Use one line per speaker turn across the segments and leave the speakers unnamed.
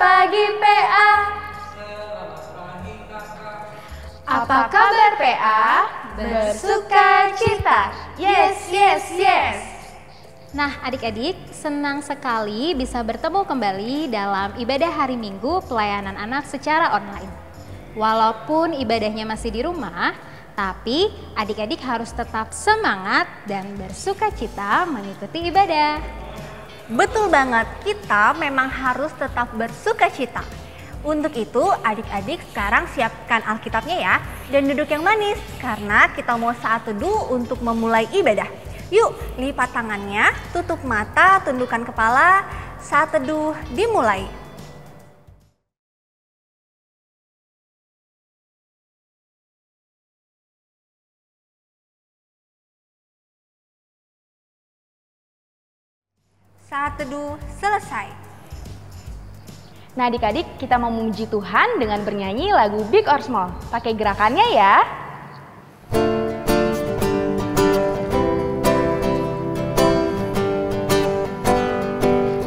pagi PA. Apa kabar PA? Bersuka cita. Yes, yes, yes.
Nah adik-adik, senang sekali bisa bertemu kembali dalam ibadah hari Minggu pelayanan anak secara online. Walaupun ibadahnya masih di rumah, tapi adik-adik harus tetap semangat dan bersuka cita mengikuti ibadah.
Betul banget, kita memang harus tetap bersuka cita. Untuk itu adik-adik sekarang siapkan Alkitabnya ya, dan duduk yang manis karena kita mau saat teduh untuk memulai ibadah. Yuk lipat tangannya, tutup mata, tundukkan kepala, saat teduh dimulai. Saat teduh selesai.
Nah adik-adik, kita mau memuji Tuhan dengan bernyanyi lagu Big or Small. Pakai gerakannya ya.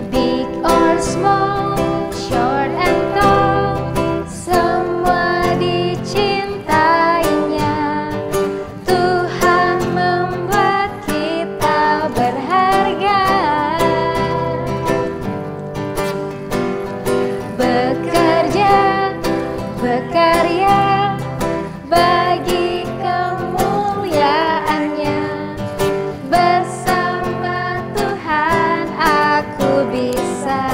Big or small, short and tall, semua dicintainya. Tuhan membuat kita berharga. Berkarya bagi kemuliaannya. Bersama Tuhan aku bisa.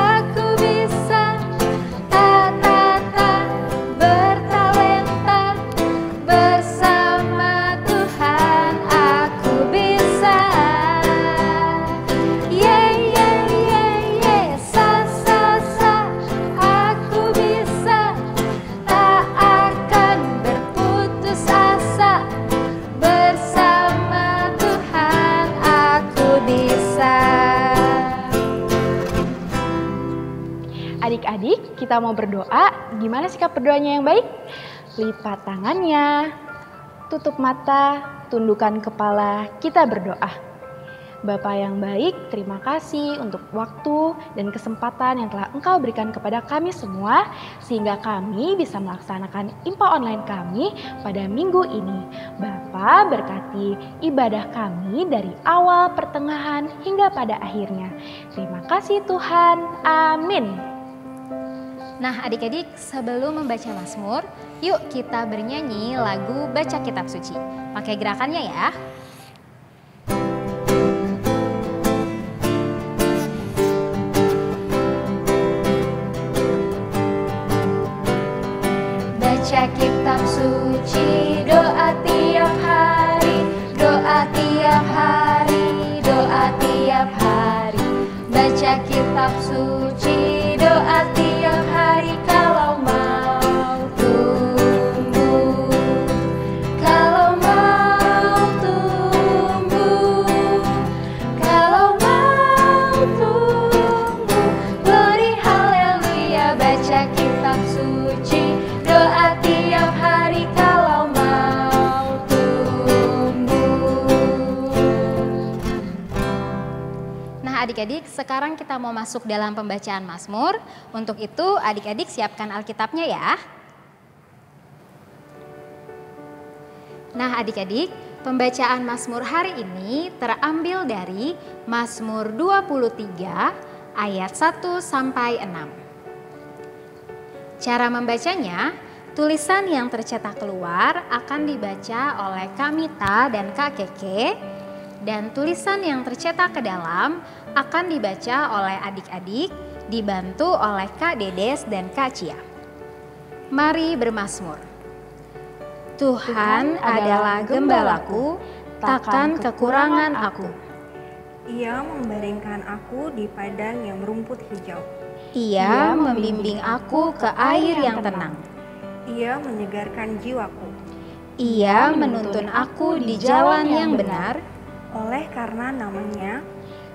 Aku bisa. Bertalenta. Bersama Tuhan aku bisa.
Adik-adik, kita mau berdoa. Gimana sikap berdoanya yang baik? Lipat tangannya, tutup mata, tundukkan kepala, kita berdoa. Bapa yang baik, terima kasih untuk waktu dan kesempatan yang telah Engkau berikan kepada kami semua, sehingga kami bisa melaksanakan IMPA online kami pada minggu ini. Bapa berkati ibadah kami dari awal, pertengahan, hingga pada akhirnya. Terima kasih Tuhan, amin.
Nah adik-adik, sebelum membaca Mazmur, yuk kita bernyanyi lagu Baca Kitab Suci. Pakai gerakannya ya. Baca kitab suci, doa tiap hari, doa tiap hari, doa tiap hari. Baca kitab suci, doa tiap hari, kalau mau tumbuh, kalau mau tumbuh, kalau mau tumbuh. Beri haleluya, baca kitab suci, doa tiap hari, kalau mau tumbuh. Nah adik-adik, sekarang kita mau masuk dalam pembacaan Mazmur. Untuk itu adik-adik siapkan Alkitabnya ya. Nah adik-adik, pembacaan Mazmur hari ini terambil dari Mazmur 23 ayat 1 sampai 6. Cara membacanya, tulisan yang tercetak keluar akan dibaca oleh Kak Mita dan Kak Keke, dan tulisan yang tercetak ke dalam akan dibaca oleh adik-adik, dibantu oleh Kak Dedes dan Kak Cia. Mari bermazmur. Tuhan adalah gembalaku, takkan kekurangan aku.
Ia membaringkan aku di padang yang berumput hijau.
Ia membimbing aku ke air yang tenang.
Ia menyegarkan jiwaku.
Ia menuntun aku di jalan yang benar.
Oleh karena namanya,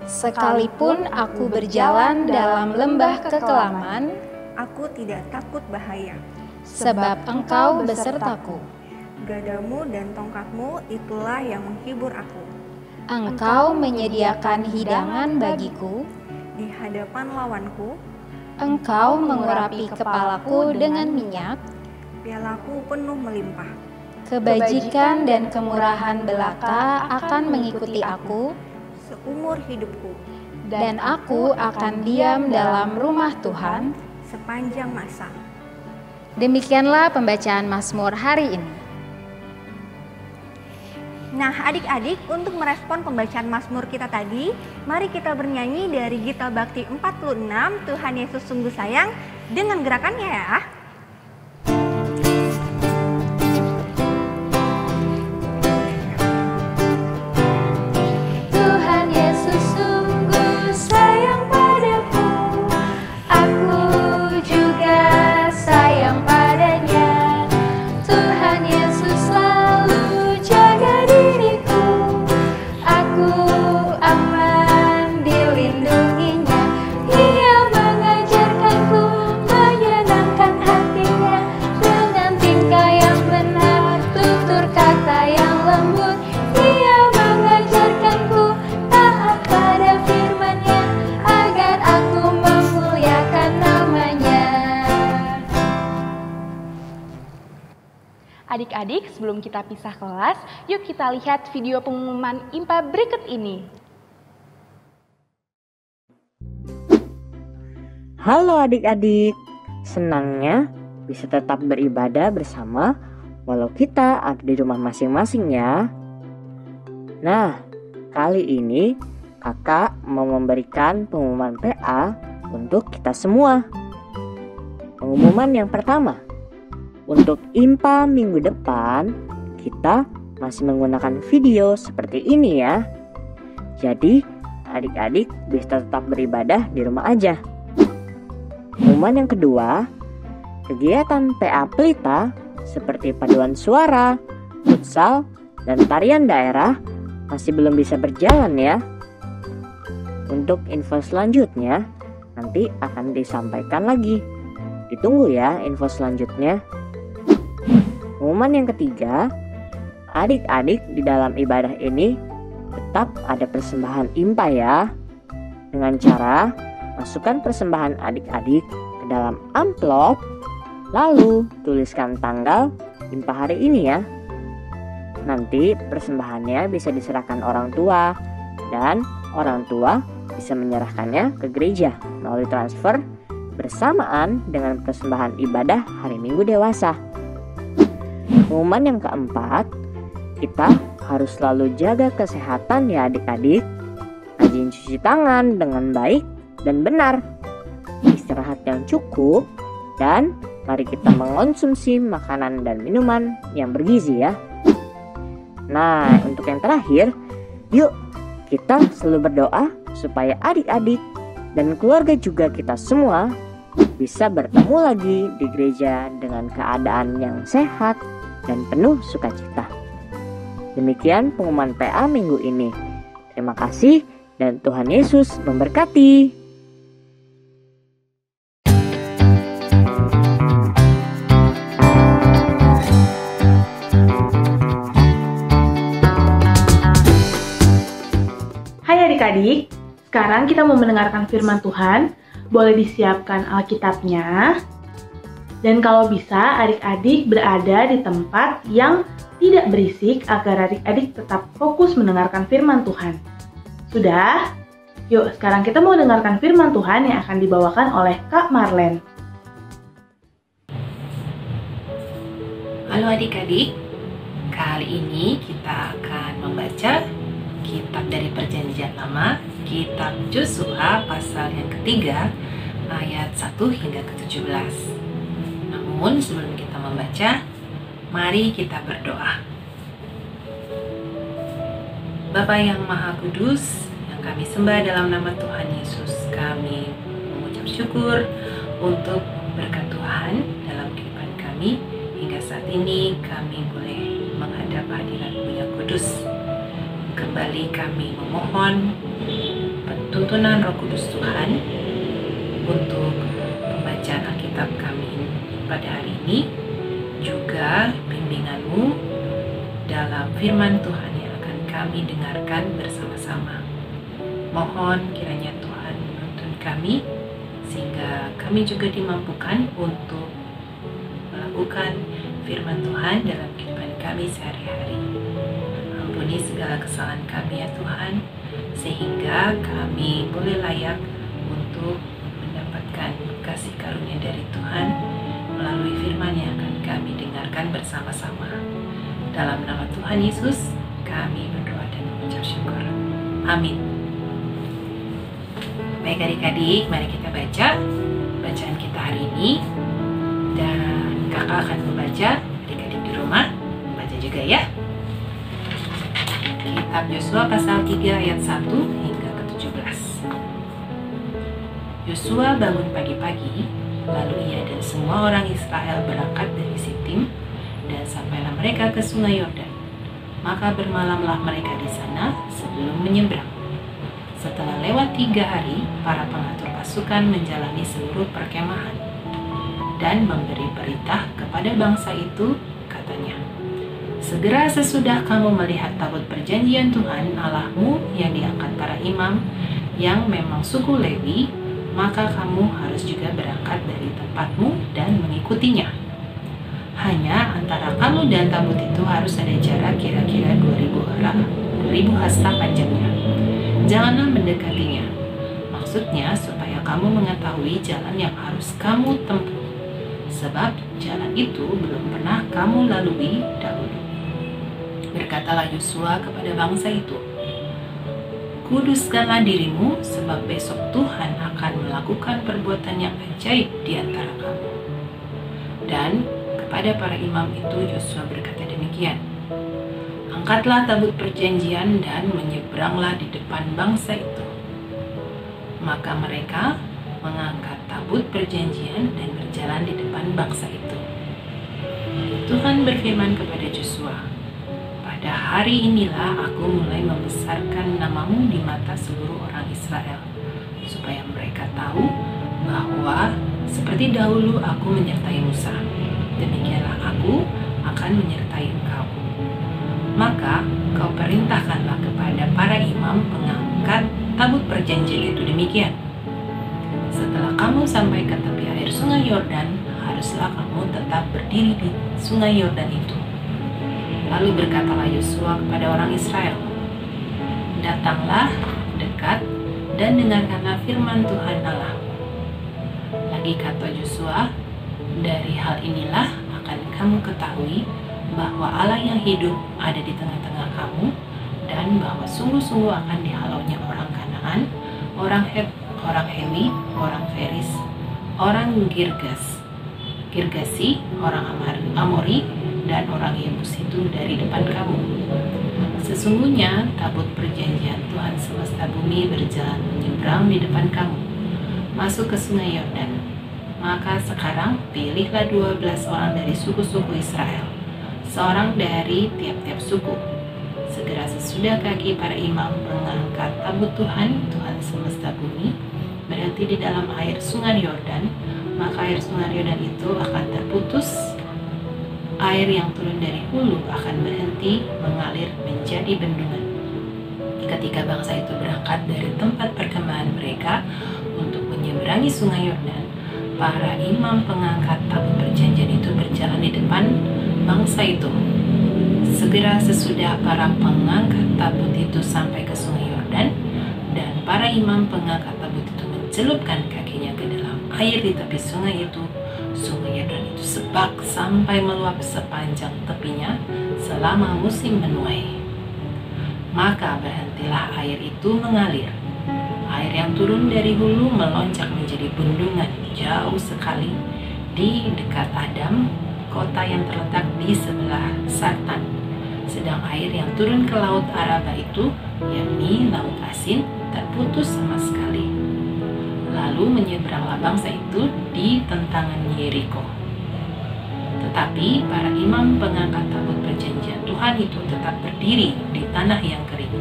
sekalipun aku berjalan dalam lembah kekelaman,
aku tidak takut bahaya.
Sebab Engkau besertaku.
Gadamu dan tongkatmu itulah yang menghibur aku.
Engkau menyediakan hidangan bagiku,
di hadapan lawanku,
Engkau mengurapi kepalaku dengan minyak,
pialaku penuh melimpah.
kebajikan dan kemurahan belaka akan mengikuti aku,
Seumur hidupku,
dan aku akan diam dalam rumah Tuhan.
sepanjang masa.
Demikianlah pembacaan Mazmur hari ini.
Nah adik-adik, untuk merespon pembacaan Mazmur kita tadi, mari kita bernyanyi dari Gita Bakti 46, Tuhan Yesus sungguh sayang, dengan gerakannya ya.
Tuhan Yesus sungguh sayang padaku, aku juga sayang padanya. Tuhan Yesus selalu jaga diriku, aku aman dilindunginya. Ia mengajarkanku menyenangkan hatinya, dengan tingkah yang benar, tutur kata yang lembut. Ia mengajarkanku taat pada firman-Nya, agar aku memuliakan namanya.
Adik-adik, sebelum kita pisah kelas, yuk kita lihat video pengumuman IMPA berikut ini.
Halo adik-adik, senangnya bisa tetap beribadah bersama walau kita ada di rumah masing-masing ya. Nah, kali ini kakak mau memberikan pengumuman PA untuk kita semua. Pengumuman yang pertama, untuk IMPA minggu depan kita masih menggunakan video seperti ini ya. Jadi adik-adik bisa tetap beribadah di rumah aja. Pengumuman yang kedua, kegiatan PA Pelita seperti paduan suara, futsal, dan tarian daerah masih belum bisa berjalan ya. Untuk info selanjutnya nanti akan disampaikan lagi. Ditunggu ya info selanjutnya. Pengumuman yang ketiga, adik-adik di dalam ibadah ini tetap ada persembahan IMPA ya. Dengan cara masukkan persembahan adik-adik ke dalam amplop, lalu tuliskan tanggal IMPA hari ini ya. Nanti persembahannya bisa diserahkan orang tua, dan orang tua bisa menyerahkannya ke gereja melalui transfer bersamaan dengan persembahan ibadah hari Minggu dewasa. Pengumuman yang keempat, kita harus selalu jaga kesehatan ya adik-adik. Rajin cuci tangan dengan baik dan benar, istirahat yang cukup, dan mari kita mengonsumsi makanan dan minuman yang bergizi ya. Nah, untuk yang terakhir, yuk kita selalu berdoa supaya adik-adik dan keluarga juga kita semua bisa bertemu lagi di gereja dengan keadaan yang sehat dan penuh sukacita. Demikian pengumuman PA minggu ini. Terima kasih dan Tuhan Yesus memberkati.
Hai adik-adik, sekarang kita mau mendengarkan firman Tuhan. Boleh disiapkan Alkitabnya. Dan kalau bisa, adik-adik berada di tempat yang tidak berisik agar adik-adik tetap fokus mendengarkan firman Tuhan. Sudah? Yuk, sekarang kita mau dengarkan firman Tuhan yang akan dibawakan oleh Kak Marlen.
Halo adik-adik, kali ini kita akan membaca kitab dari Perjanjian Lama, kitab Josua pasal yang ketiga, ayat 1 hingga ke-17. Namun sebelum kita membaca, mari kita berdoa. Bapa yang Maha Kudus, yang kami sembah dalam nama Tuhan Yesus, kami mengucap syukur untuk berkat Tuhan dalam kehidupan kami. Hingga saat ini kami boleh menghadap hadirat-Mu yang kudus. Kembali kami memohon tuntunan Roh Kudus Tuhan untuk pembacaan Alkitab kami pada hari ini, juga bimbingan-Mu dalam firman Tuhan yang akan kami kami dengarkan bersama-sama. Mohon kiranya Tuhan menuntun kami, sehingga kami juga dimampukan untuk melakukan firman Tuhan dalam kehidupan kami sehari-hari. Ampuni segala kesalahan kami ya Tuhan, sehingga kami boleh layak untuk mendapatkan kasih karunia dari Tuhan melalui firman yang akan kami dengarkan bersama-sama. Dalam nama Tuhan Yesus, kami berdoa dan mengucap syukur. Amin. Baik adik-adik, mari kita baca bacaan kita hari ini. Dan kakak akan membaca, adik-adik di rumah baca juga ya. Kitab Yosua pasal 3 ayat 1 hingga ke-17. Yosua bangun pagi-pagi, lalu ia dan semua orang Israel berangkat dari Sitim, dan sampailah mereka ke sungai Yordan. Maka bermalamlah mereka di sana sebelum menyeberang. Setelah lewat 3 hari, para pengatur pasukan menjalani seluruh perkemahan dan memberi perintah kepada bangsa itu, katanya, "Segera sesudah kamu melihat tabut perjanjian Tuhan Allahmu yang diangkat para imam, yang memang suku Lewi, maka kamu harus juga berangkat dari tempatmu dan mengikutinya. Hanya antara kamu dan tabut itu harus ada jarak kira-kira 2000 hasta panjangnya. Janganlah mendekatinya. Maksudnya supaya kamu mengetahui jalan yang harus kamu tempuh, sebab jalan itu belum pernah kamu lalui dahulu." Berkatalah Yosua kepada bangsa itu, "Kuduskanlah dirimu, sebab besok Tuhan akan melakukan perbuatan yang ajaib di antara kamu." Dan kepada para imam itu Yosua berkata demikian, "Angkatlah tabut perjanjian dan menyeberanglah di depan bangsa itu." Maka mereka mengangkat tabut perjanjian dan berjalan di depan bangsa itu. Tuhan berfirman kepada Yosua, "Pada hari inilah aku mulai membesarkan namamu di mata seluruh orang Israel, supaya mereka tahu bahwa seperti dahulu aku menyertai Musa, demikianlah aku akan menyertai engkau. Maka kau perintahkanlah kepada para imam mengangkat tabut perjanjian itu demikian. Setelah kamu sampai ke tepi air sungai Yordan, haruslah kamu tetap berdiri di sungai Yordan itu." Lalu berkatalah Yosua kepada orang Israel, "Datanglah dekat dan dengarkanlah firman Tuhan Allah." Lagi kata Yosua, "Dari hal inilah akan kamu ketahui bahwa Allah yang hidup ada di tengah-tengah kamu, dan bahwa sungguh-sungguh akan dihalaunya orang Kanaan, orang Het, orang Hewi, orang Feris, orang Girgasi, orang Amori, dan orang Yebus itu dari depan kamu. Sesungguhnya tabut perjanjian Tuhan semesta bumi berjalan menyeberang di depan kamu, masuk ke sungai Yordan. Maka sekarang pilihlah 12 orang dari suku-suku Israel, seorang dari tiap-tiap suku. Segera sesudah kaki para imam mengangkat tabut Tuhan semesta bumi, berhenti di dalam air sungai Yordan, maka air sungai Yordan itu akan terputus. Air yang turun dari hulu akan berhenti mengalir menjadi bendungan. Ketika bangsa itu berangkat dari tempat perkemahan mereka untuk menyeberangi sungai Yordan, para imam pengangkat tabut perjanjian itu berjalan di depan bangsa itu. Segera sesudah para pengangkat tabut itu sampai ke sungai Yordan, dan para imam pengangkat tabut itu mencelupkan kakinya ke dalam air di tepi sungai itu, sungai Yordan itu sebak sampai meluap sepanjang tepinya selama musim menuai. Maka berhentilah air itu mengalir. Air yang turun dari hulu melonjak menjadi bendungan jauh sekali di dekat Adam, kota yang terletak di sebelah Sartan. Sedang air yang turun ke laut Araba itu, yakni laut asin, terputus sama sekali. Lalu menyeberanglah bangsa itu di tentangan Yeriko. Tetapi para imam pengangkat tabut perjanjian Tuhan itu tetap berdiri di tanah yang kering,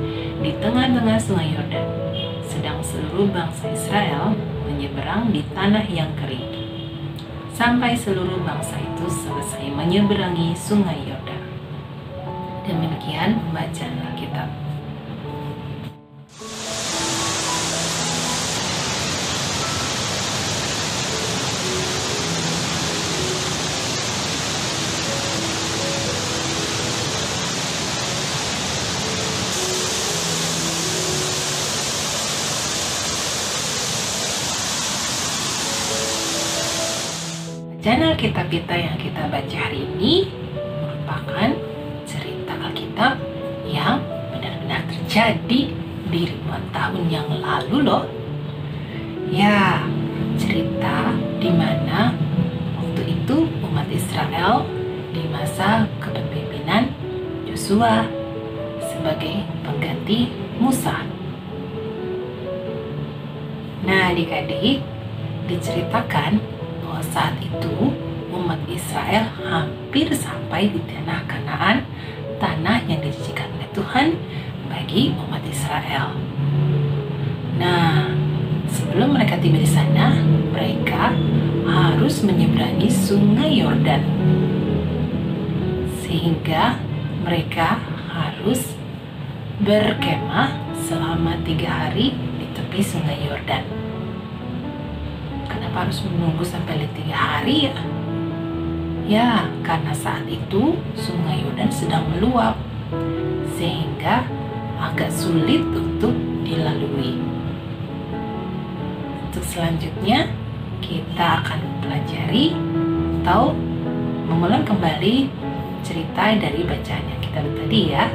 di tengah-tengah sungai Yordan, sedang seluruh bangsa Israel menyeberang di tanah yang kering, sampai seluruh bangsa itu selesai menyeberangi sungai Yordan. Demikian pembacaan Alkitab. Bacaan Alkitab kita yang kita baca hari ini merupakan cerita Alkitab yang benar-benar terjadi di ribuan tahun yang lalu loh. Ya, cerita di mana waktu itu umat Israel di masa kepemimpinan Yosua sebagai pengganti Musa. Nah, adik-adik, diceritakan bahwa saat itu umat Israel hampir sampai di tanah Kanaan, tanah yang dijanjikan oleh Tuhan bagi umat Israel. Nah, sebelum mereka tiba di sana, mereka harus menyeberangi Sungai Yordan. Sehingga mereka harus berkemah selama 3 hari di tepi Sungai Yordan. Kenapa harus menunggu sampai 3 hari ya? Ya, karena saat itu Sungai Yordan sedang meluap, sehingga agak sulit untuk dilalui. Untuk selanjutnya, kita akan pelajari atau mengulang kembali cerita dari bacaan yang kita tadi ya.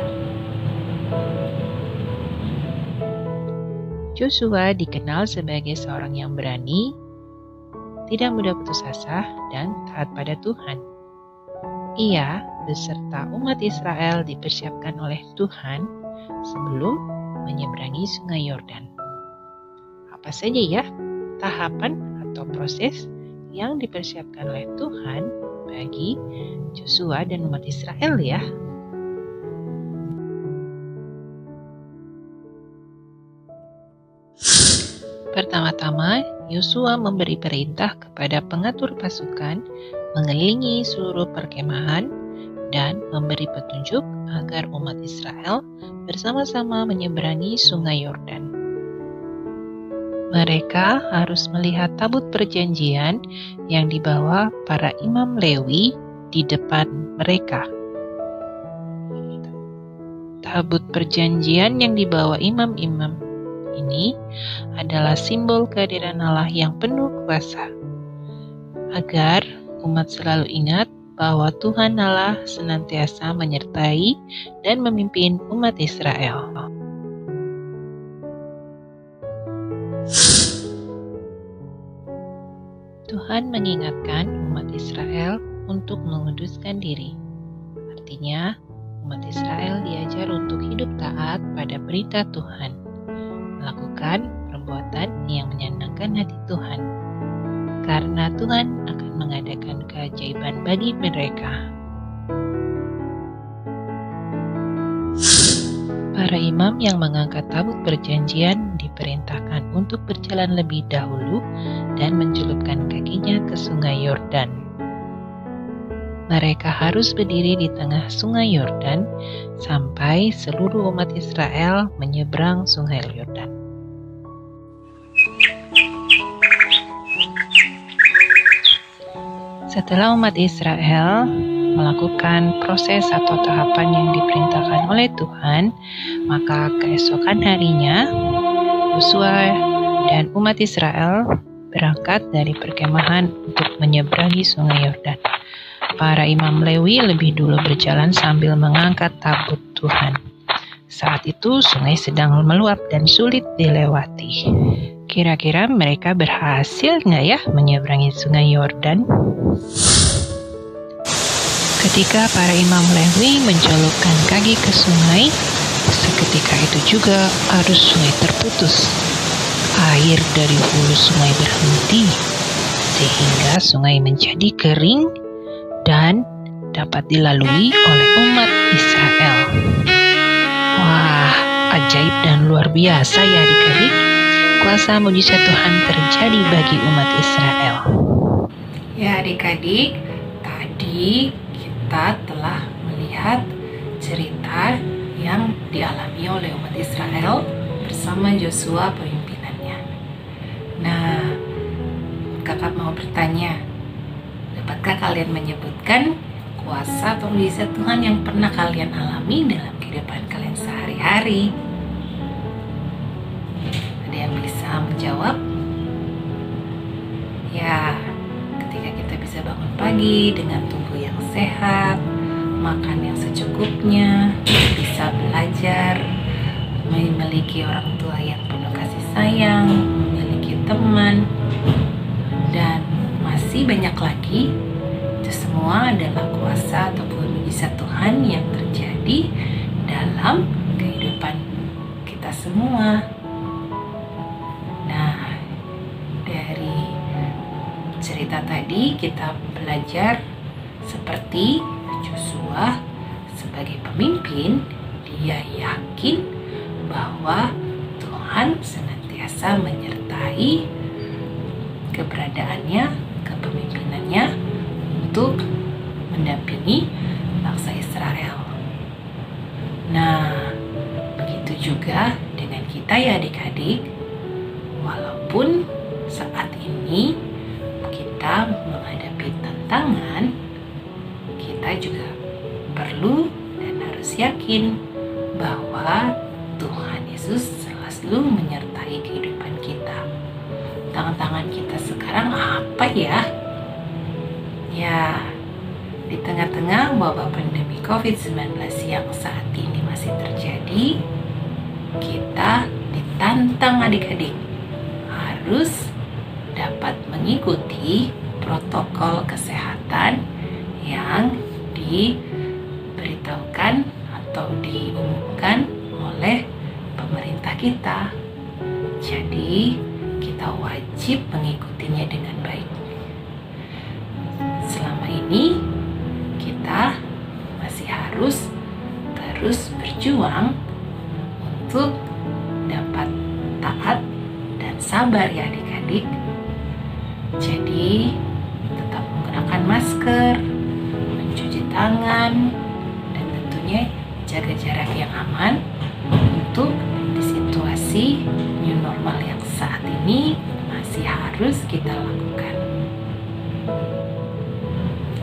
Yosua dikenal sebagai seorang yang berani, tidak mudah putus asa, dan taat pada Tuhan. Ia beserta umat Israel dipersiapkan oleh Tuhan sebelum menyeberangi Sungai Yordan. Apa saja ya tahapan atau proses yang dipersiapkan oleh Tuhan bagi Yosua dan umat Israel ya? Pertama-tama, Yosua memberi perintah kepada pengatur pasukan mengelilingi seluruh perkemahan dan memberi petunjuk agar umat Israel bersama-sama menyeberangi Sungai Yordan. Mereka harus melihat tabut perjanjian yang dibawa para imam Lewi di depan mereka. Tabut perjanjian yang dibawa imam-imam ini adalah simbol kehadiran Allah yang penuh kuasa, agar umat selalu ingat bahwa Tuhan Allah senantiasa menyertai dan memimpin umat Israel. Tuhan mengingatkan umat Israel untuk menguduskan diri. Artinya, umat Israel diajar untuk hidup taat pada perintah Tuhan, melakukan perbuatan yang menyenangkan hati Tuhan, karena Tuhan akan mengadakan keajaiban bagi mereka. Para imam yang mengangkat tabut perjanjian diperintahkan untuk berjalan lebih dahulu dan mencelupkan kakinya ke Sungai Yordan. Mereka harus berdiri di tengah Sungai Yordan sampai seluruh umat Israel menyeberang Sungai Yordan. Setelah umat Israel melakukan proses atau tahapan yang diperintahkan oleh Tuhan, maka keesokan harinya Yosua dan umat Israel berangkat dari perkemahan untuk menyeberangi Sungai Yordan. Para imam Lewi lebih dulu berjalan sambil mengangkat tabut Tuhan. Saat itu sungai sedang meluap dan sulit dilewati. Kira-kira mereka berhasil nggak ya menyeberangi Sungai Yordan? Ketika para imam Lewi mencelupkan kaki ke sungai, seketika itu juga arus sungai terputus. Air dari hulu sungai berhenti, sehingga sungai menjadi kering dan dapat dilalui oleh umat Israel. Wah, ajaib dan luar biasa ya adik-adik. Kuasa mujizat Tuhan terjadi bagi umat Israel.
Ya adik-adik, tadi kita telah melihat cerita yang dialami oleh umat Israel bersama Yosua pemimpinannya. Nah, kakak mau bertanya, dapatkah kalian menyebutkan kuasa atau mujizat Tuhan yang pernah kalian alami dalam kehidupan kalian sehari-hari? Ada yang bisa menjawab? Ya, ketika kita bisa bangun lagi dengan tubuh yang sehat, makan yang secukupnya, bisa belajar, memiliki orang tua yang penuh kasih sayang, memiliki teman, dan masih banyak lagi. Itu semua adalah kuasa ataupun mujizat Tuhan yang terjadi dalam kehidupan kita semua. Nah, dari cerita tadi kita belajar seperti Yosua sebagai pemimpin, dia yakin bahwa Tuhan senantiasa menyertai keberadaannya, kepemimpinannya untuk mendampingi bangsa Israel. Nah, begitu juga dengan kita ya adik-adik. Walaupun saat ini kita menghadapi tantangan, kita juga perlu dan harus yakin bahwa Tuhan Yesus selalu menyertai kehidupan kita. Tantangan kita sekarang apa ya? Ya, di tengah-tengah wabah pandemi COVID-19 yang saat ini masih terjadi, kita ditantang adik-adik harus dapat mengikuti protokol kesehatan yang diberitahukan atau diumumkan oleh pemerintah kita. Jadi, kita wajib mengikutinya dengan baik. Selama ini, kita masih harus terus berjuang untuk dapat taat dan sabar ya adik-adik. Jadi, tetap menggunakan masker, mencuci tangan, dan tentunya jaga jarak yang aman untuk di situasi new normal yang saat ini masih harus kita lakukan.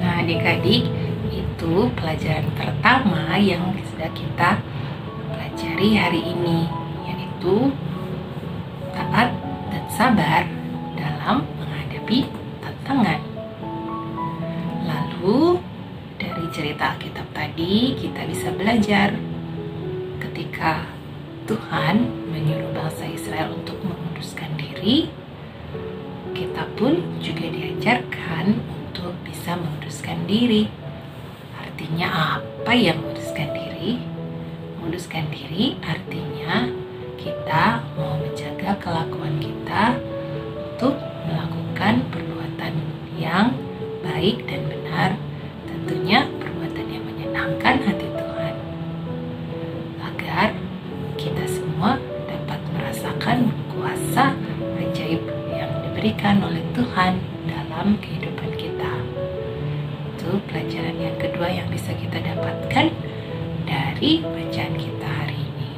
Nah, adik-adik, itu pelajaran pertama yang sudah kita pelajari hari ini, yaitu taat dan sabar dalam menghadapi tantangan. Lalu dari cerita Alkitab tadi kita bisa belajar ketika Tuhan menyuruh bangsa Israel untuk menguduskan diri, kita pun juga diajarkan untuk bisa menguduskan diri. Artinya apa yang menguduskan diri? Menguduskan diri artinya kita mau menjaga kelakuan kita untuk melakukan perbuatan yang baik dan benar, tentunya perbuatan yang menyenangkan hati Tuhan, agar kita semua dapat merasakan kuasa ajaib yang diberikan oleh Tuhan dalam kehidupan kita. Itu pelajaran yang kedua yang bisa kita dapatkan dari bacaan kita hari ini.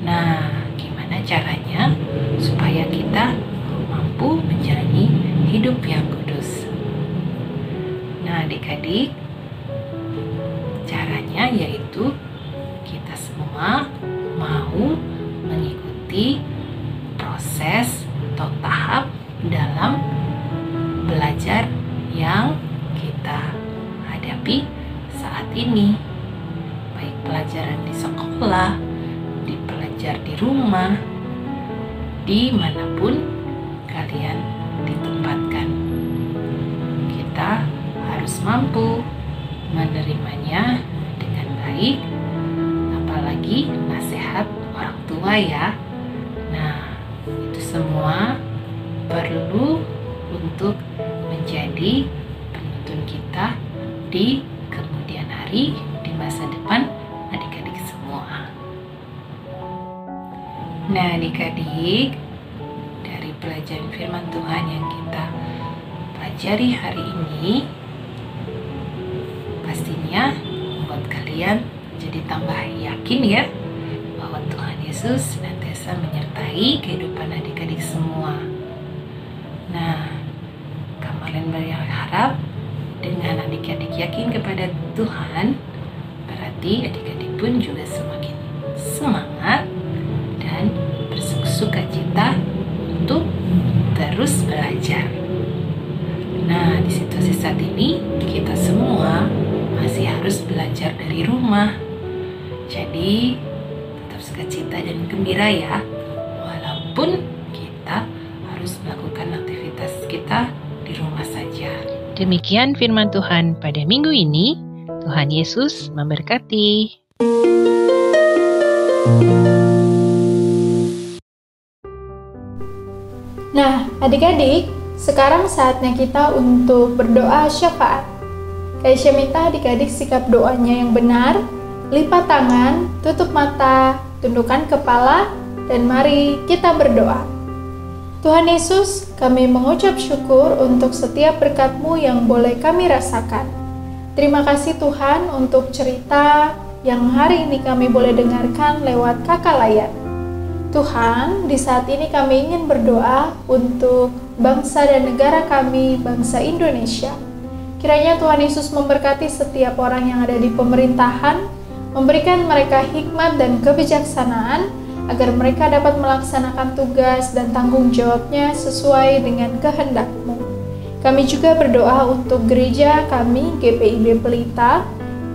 Nah, gimana caranya supaya kita mampu menjalani hidup yang kudus? Nah, adik-adik, caranya yaitu kita semua mau mengikuti proses atau tahap dalam belajar yang kita hadapi saat ini, baik pelajaran di sekolah, belajar di rumah, dimanapun kalian ditempatkan. Kita harus mampu menerimanya dengan baik, apalagi nasihat orang tua ya. Nah, itu semua perlu untuk menjadi penuntun kita di kemudian hari, di masa depan adik-adik semua. Nah, adik-adik, dari pelajaran firman Tuhan yang kita pelajari hari ini, pastinya membuat kalian jadi tambah yakin ya bahwa Tuhan Yesus senantiasa menyertai kehidupan adik-adik semua. Nah, kalian berharap dengan adik-adik yakin kepada Tuhan, berarti adik-adik pun juga semakin semangat dan bersukacita untuk terus belajar. Nah, di situasi saat ini kita semua masih harus belajar dari rumah. Jadi, tetap sukacita dan gembira ya. Walaupun kita harus melakukan aktivitas kita di rumah saja.
Demikian firman Tuhan pada minggu ini. Tuhan Yesus memberkati.
Nah, adik-adik, sekarang saatnya kita untuk berdoa syafaat. Kaisya minta adik-adik sikap doanya yang benar, lipat tangan, tutup mata, tundukkan kepala, dan mari kita berdoa. Tuhan Yesus, kami mengucap syukur untuk setiap berkat-Mu yang boleh kami rasakan. Terima kasih Tuhan untuk cerita yang hari ini kami boleh dengarkan lewat kakak layar. Tuhan, di saat ini kami ingin berdoa untuk bangsa dan negara kami, bangsa Indonesia. Kiranya Tuhan Yesus memberkati setiap orang yang ada di pemerintahan, memberikan mereka hikmat dan kebijaksanaan, agar mereka dapat melaksanakan tugas dan tanggung jawabnya sesuai dengan kehendak-Mu. Kami juga berdoa untuk gereja kami, GPIB Pelita.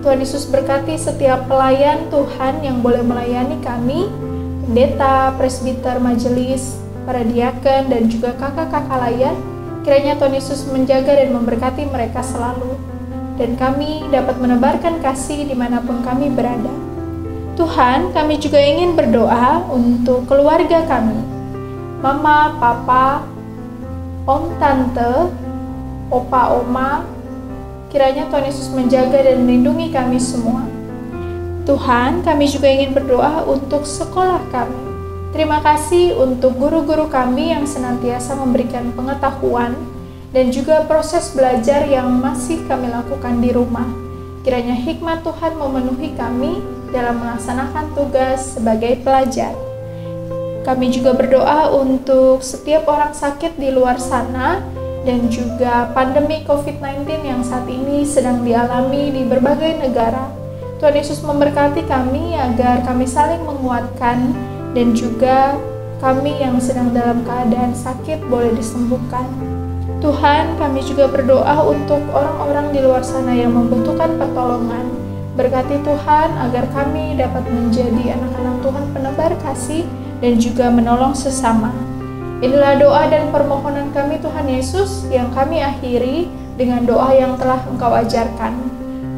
Tuhan Yesus berkati setiap pelayan Tuhan yang boleh melayani kami, pendeta, presbiter, majelis, para diaken, dan juga kakak-kakak layar. Kiranya Tuhan Yesus menjaga dan memberkati mereka selalu, dan kami dapat menebarkan kasih dimanapun kami berada. Tuhan, kami juga ingin berdoa untuk keluarga kami, mama, papa, om, tante, opa, oma. Kiranya Tuhan Yesus menjaga dan melindungi kami semua. Tuhan, kami juga ingin berdoa untuk sekolah kami. Terima kasih untuk guru-guru kami yang senantiasa memberikan pengetahuan dan juga proses belajar yang masih kami lakukan di rumah. Kiranya hikmat Tuhan memenuhi kami dalam melaksanakan tugas sebagai pelajar. Kami juga berdoa untuk setiap orang sakit di luar sana dan juga pandemi COVID-19 yang saat ini sedang dialami di berbagai negara. Tuhan Yesus memberkati kami agar kami saling menguatkan dan juga kami yang sedang dalam keadaan sakit boleh disembuhkan. Tuhan, kami juga berdoa untuk orang-orang di luar sana yang membutuhkan pertolongan. Berkati Tuhan agar kami dapat menjadi anak-anak Tuhan penebar kasih dan juga menolong sesama. Inilah doa dan permohonan kami Tuhan Yesus yang kami akhiri dengan doa yang telah Engkau ajarkan.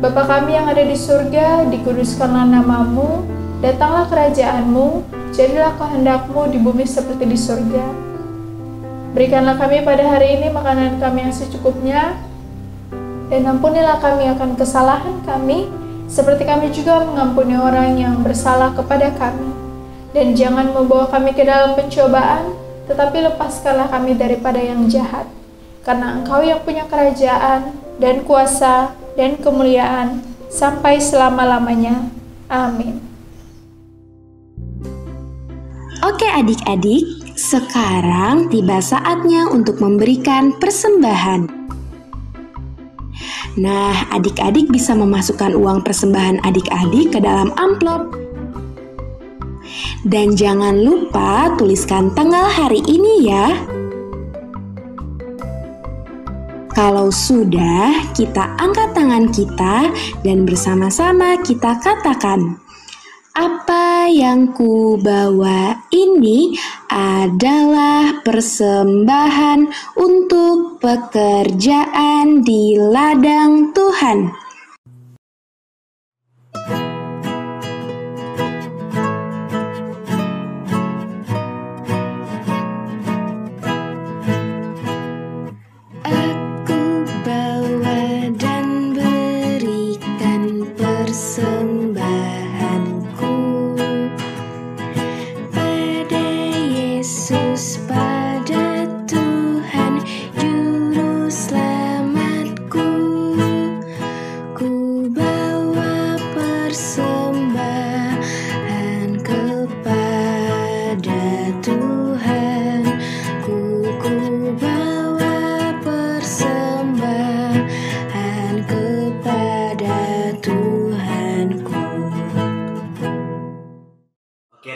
Bapa kami yang ada di surga, dikuduskanlah nama-Mu, datanglah kerajaan-Mu, jadilah kehendak-Mu di bumi seperti di surga. Berikanlah kami pada hari ini makanan kami yang secukupnya, dan ampunilah kami akan kesalahan kami, seperti kami juga mengampuni orang yang bersalah kepada kami. Dan jangan membawa kami ke dalam pencobaan, tetapi lepaskanlah kami daripada yang jahat. Karena Engkau yang punya kerajaan, dan kuasa, dan kemuliaan sampai selama-lamanya. Amin.
Oke adik-adik, sekarang tiba saatnya untuk memberikan persembahan. Nah, adik-adik bisa memasukkan uang persembahan adik-adik ke dalam amplop. Dan jangan lupa tuliskan tanggal hari ini ya. Kalau sudah, kita angkat tangan kita dan bersama-sama kita katakan, apa yang ku bawa ini adalah persembahan untuk pekerjaan di ladang Tuhan.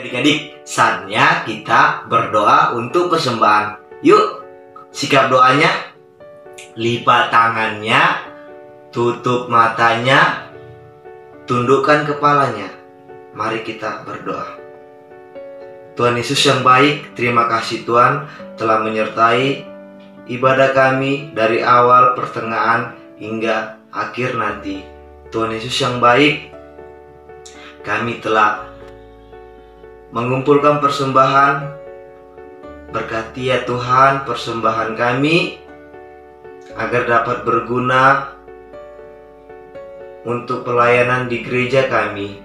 Adik-adik, saatnya kita berdoa untuk persembahan. Yuk, sikap doanya. lipat tangannya, tutup matanya, tundukkan kepalanya. Mari kita berdoa. Tuhan Yesus yang baik, terima kasih Tuhan telah menyertai ibadah kami dari awal, pertengahan, hingga akhir nanti. Tuhan Yesus yang baik, kami telah mengumpulkan persembahan. Berkati ya Tuhan persembahan kami agar dapat berguna untuk pelayanan di gereja kami.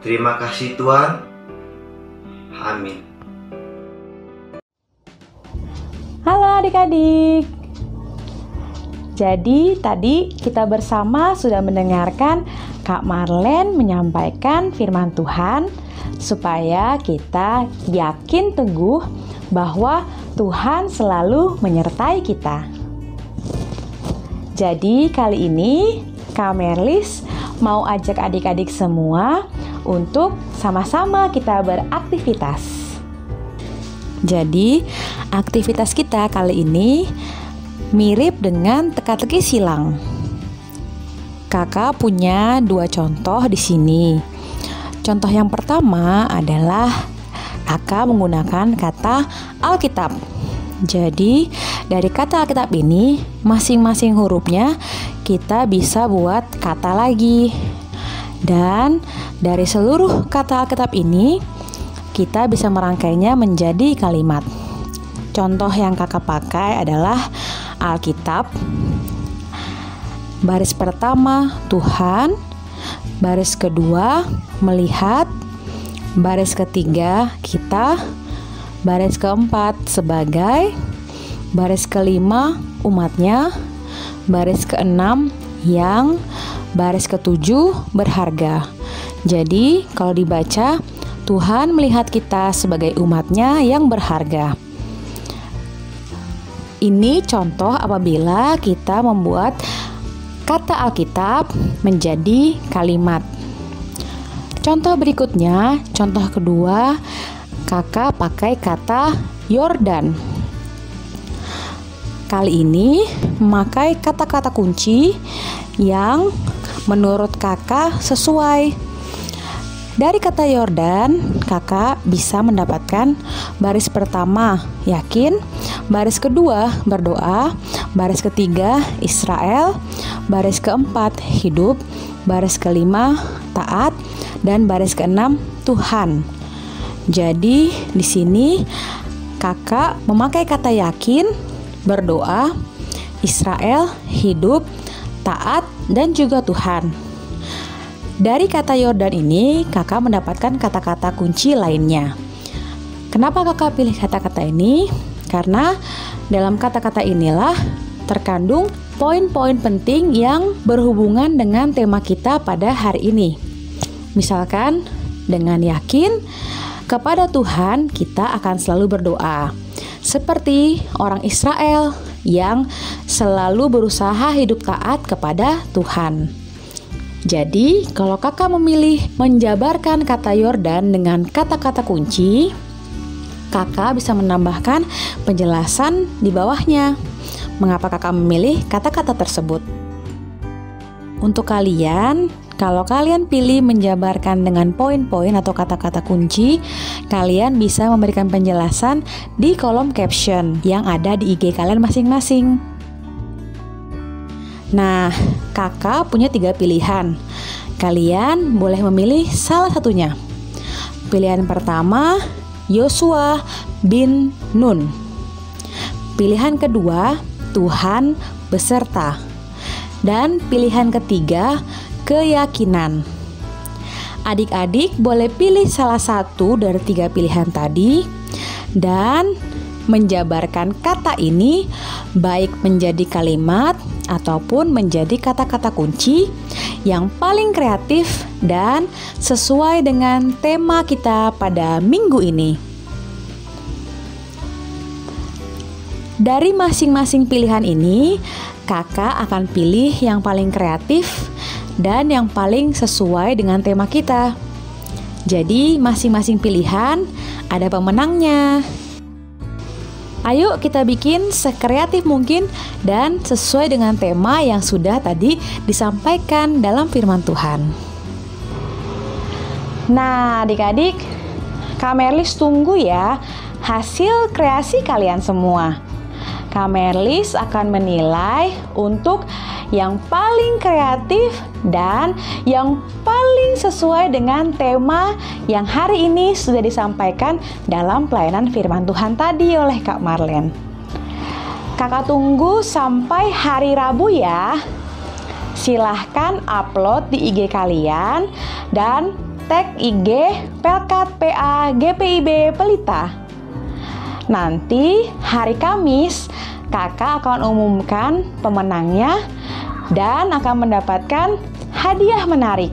Terima kasih Tuhan. Amin.
Halo adik-adik. Jadi tadi kita bersama sudah mendengarkan Kak Marlen menyampaikan firman Tuhan supaya kita yakin teguh bahwa Tuhan selalu menyertai kita. Jadi kali ini Kak Merlis mau ajak adik-adik semua untuk sama-sama kita beraktivitas. Jadi aktivitas kita kali ini mirip dengan teka-teki silang. Kakak punya 2 contoh di sini. Contoh yang pertama adalah Kakak menggunakan kata Alkitab. Jadi dari kata Alkitab ini masing-masing hurufnya kita bisa buat kata lagi. Dan dari seluruh kata Alkitab ini kita bisa merangkainya menjadi kalimat. Contoh yang kakak pakai adalah Alkitab. Baris pertama Tuhan, baris kedua melihat, baris ketiga kita, baris keempat sebagai, baris kelima umatnya, baris keenam yang, baris ketujuh berharga. Jadi kalau dibaca, Tuhan melihat kita sebagai umatnya yang berharga. Ini contoh apabila kita membuat kata Alkitab menjadi kalimat. Contoh berikutnya, contoh kedua, kakak pakai kata Yordan. Kali ini memakai kata-kata kunci yang menurut kakak sesuai. Dari kata Yordan, kakak bisa mendapatkan baris pertama, yakin, baris kedua, berdoa, baris ketiga, Israel, baris keempat, hidup, baris kelima, taat, dan baris keenam, Tuhan. Jadi di sini kakak memakai kata yakin, berdoa, Israel, hidup, taat, dan juga Tuhan. Dari kata Yordan ini, kakak mendapatkan kata-kata kunci lainnya. Kenapa kakak pilih kata-kata ini? Karena dalam kata-kata inilah terkandung poin-poin penting yang berhubungan dengan tema kita pada hari ini. Misalkan, dengan yakin kepada Tuhan kita akan selalu berdoa. Seperti orang Israel yang selalu berusaha hidup taat kepada Tuhan. Jadi, kalau kakak memilih menjabarkan kata Yordan dengan kata-kata kunci, kakak bisa menambahkan penjelasan di bawahnya. Mengapa kakak memilih kata-kata tersebut? Untuk kalian, kalau kalian pilih menjabarkan dengan poin-poin atau kata-kata kunci, kalian bisa memberikan penjelasan di kolom caption yang ada di IG kalian masing-masing. Nah, kakak punya 3 pilihan. Kalian boleh memilih salah satunya. Pilihan pertama, Yosua bin Nun. Pilihan kedua, Tuhan beserta. Dan pilihan ketiga, keyakinan. Adik-adik boleh pilih salah satu dari 3 pilihan tadi dan menjabarkan kata ini baik menjadi kalimat ataupun menjadi kata-kata kunci yang paling kreatif dan sesuai dengan tema kita pada minggu ini. Dari masing-masing pilihan ini, kakak akan pilih yang paling kreatif dan yang paling sesuai dengan tema kita. Jadi masing-masing pilihan ada pemenangnya. Ayo kita bikin sekreatif mungkin dan sesuai dengan tema yang sudah tadi disampaikan dalam firman Tuhan. Nah, adik-adik, Kak Merlis tunggu ya hasil kreasi kalian semua. Kak Merlis akan menilai untuk yang paling kreatif dan yang paling sesuai dengan tema yang hari ini sudah disampaikan dalam pelayanan firman Tuhan tadi oleh Kak Marlen. Kakak tunggu sampai hari Rabu ya. Silahkan upload di IG kalian dan tag IG Pelkat PA GPIB Pelita. Nanti hari Kamis kakak akan umumkan pemenangnya dan akan mendapatkan hadiah menarik.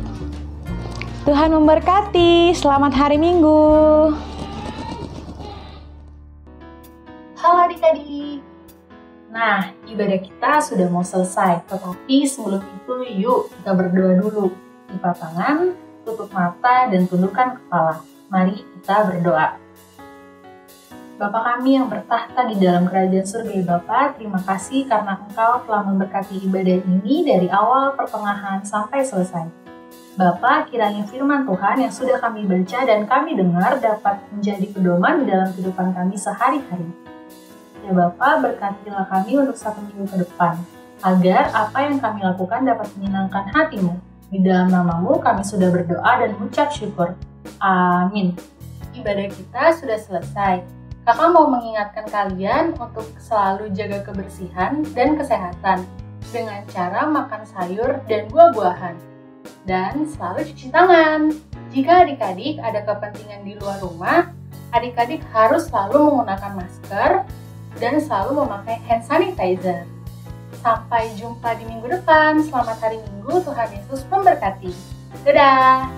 Tuhan memberkati. Selamat hari Minggu.
Halo adik-adik. Nah, ibadah kita sudah mau selesai. Tetapi sebelum itu yuk kita berdoa dulu. Lipat tangan, tutup mata, dan tundukkan kepala. Mari kita berdoa. Bapa kami yang bertahta di dalam kerajaan surga, Bapa, terima kasih karena Engkau telah memberkati ibadah ini dari awal, pertengahan, sampai selesai. Bapa, kiranya firman Tuhan yang sudah kami baca dan kami dengar dapat menjadi pedoman dalam kehidupan kami sehari-hari. Ya Bapa, berkatilah kami untuk 1 minggu ke depan, agar apa yang kami lakukan dapat menyenangkan hati-Mu. Di dalam nama-Mu kami sudah berdoa dan mengucap syukur. Amin. Ibadah kita sudah selesai. Kakak mau mengingatkan kalian untuk selalu jaga kebersihan dan kesehatan dengan cara makan sayur dan buah-buahan. Dan selalu cuci tangan. Jika adik-adik ada kepentingan di luar rumah, adik-adik harus selalu menggunakan masker dan selalu memakai hand sanitizer. Sampai jumpa di minggu depan. Selamat hari Minggu, Tuhan Yesus memberkati. Dadah!